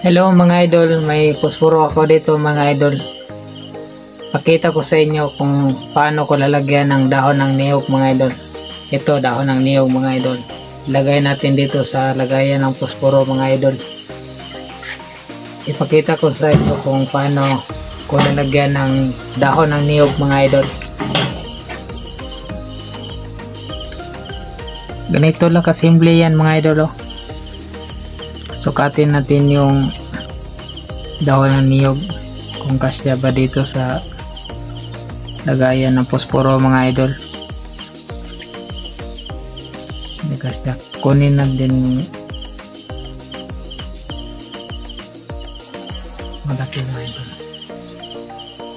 Hello mga idol, may posporo ako dito mga idol. Pakita ko sa inyo kung paano ko lalagyan ng dahon ng niyog mga idol. Ito dahon ng niyog mga idol. Lagay natin dito sa lagayan ng posporo mga idol. Ipakita ko sa inyo kung paano ko lalagyan ng dahon ng niyog mga idol. Ganito lang kasimple yan mga idol. Sukatin natin yung dahon ng niyog kung kasya ba dito sa lagayan ng posporo mga idol. Hindi kasya, kunin natin malaki mga idol.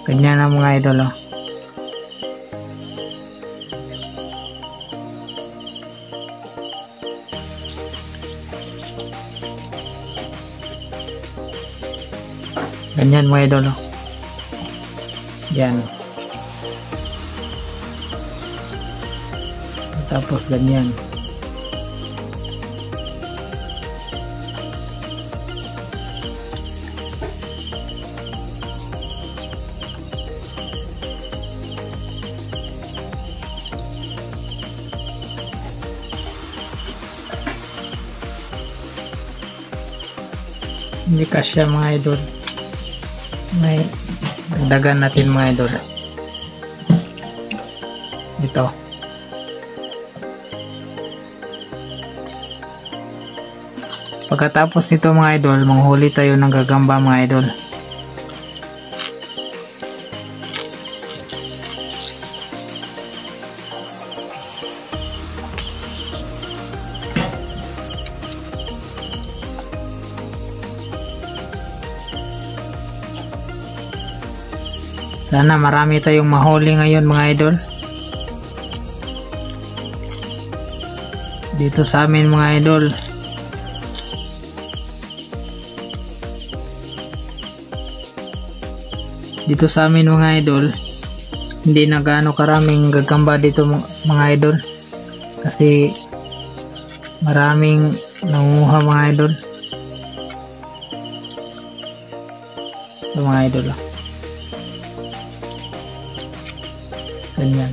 Ganyan na mga idol. Ganyan mga idol. Yan. Tapos ganyan. Hindi kasya mga idol. May dagdagan natin mga idol. Ito. Pagkatapos nito mga idol, manghuli tayo ng gagamba mga idol. Sana marami tayong mahuli ngayon mga idol. Dito sa amin mga idol. Dito sa amin mga idol, hindi na gaano karaming gagamba dito mga idol. Kasi maraming nanguha mga idol. Ito mga idol. Ganyan.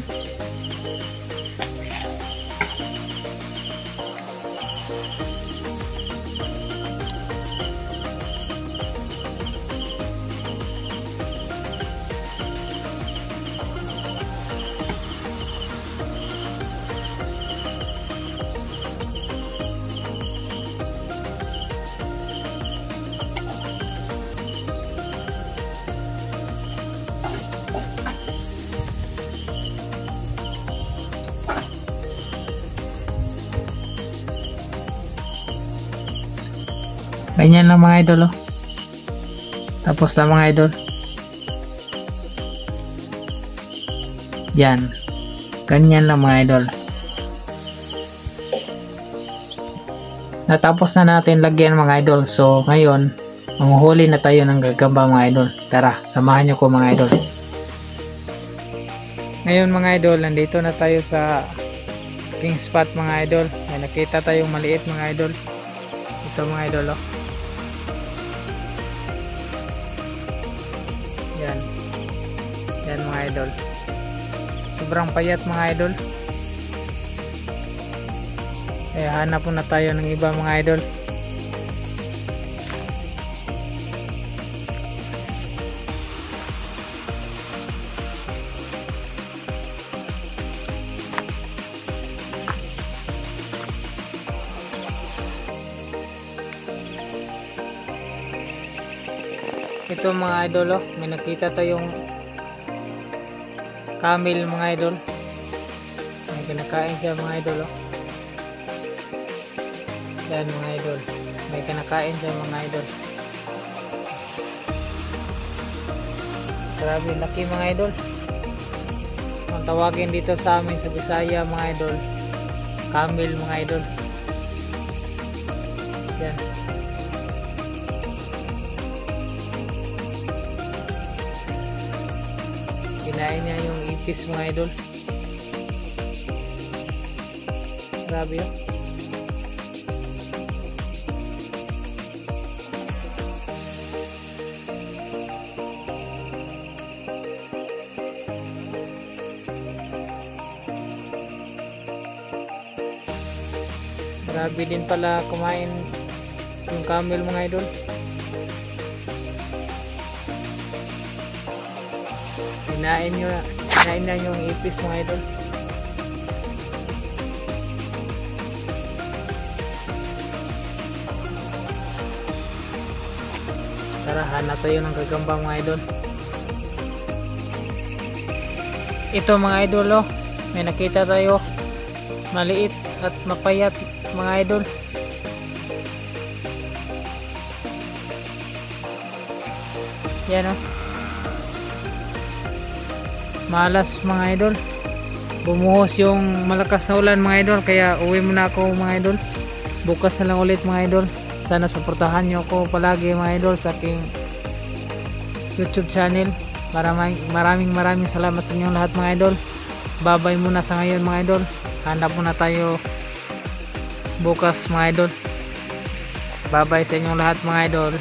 Ganyan lang mga idol. Tapos na mga idol. Yan. Ganyan lang mga idol. Natapos na natin lagyan mga idol. So ngayon, manguhuli na tayo ng gagamba mga idol. Tara, samahan nyo ko mga idol. Ngayon mga idol, nandito na tayo sa king spot mga idol. May nakita tayong maliit mga idol. Ito mga idol. Yan. Yan mga idol. Sobrang payat mga idol. Kaya hanap na tayo ng iba mga idol. Ito mga idol, may nakita tayong camel mga idol. May kinakain siya mga idol. Yan mga idol, may kinakain siya mga idol. Grabe, laki mga idol. Ang tawagin dito sa amin sa Bisaya mga idol, camel mga idol. Yan. Kinain niya yung ipis mga idol. Grabe yun. Grabe din pala kumain yung camel mga idol. Kinain na yung ipis mga idol. Tara, hanap tayo ng gagamba mga idol. Ito mga idol, oh, may nakita tayo maliit at mapayat mga idol. Yan, oh, malas mga idol. Bumuhos yung malakas na ulan mga idol, kaya uwi muna ako mga idol. Bukas na lang ulit mga idol. Sana suportahan nyo ako palagi mga idol sa aking YouTube channel. Maraming salamat sa inyong lahat mga idol. Babay muna sa ngayon mga idol. Hanap muna tayo bukas mga idol. Babay sa inyong lahat mga idol.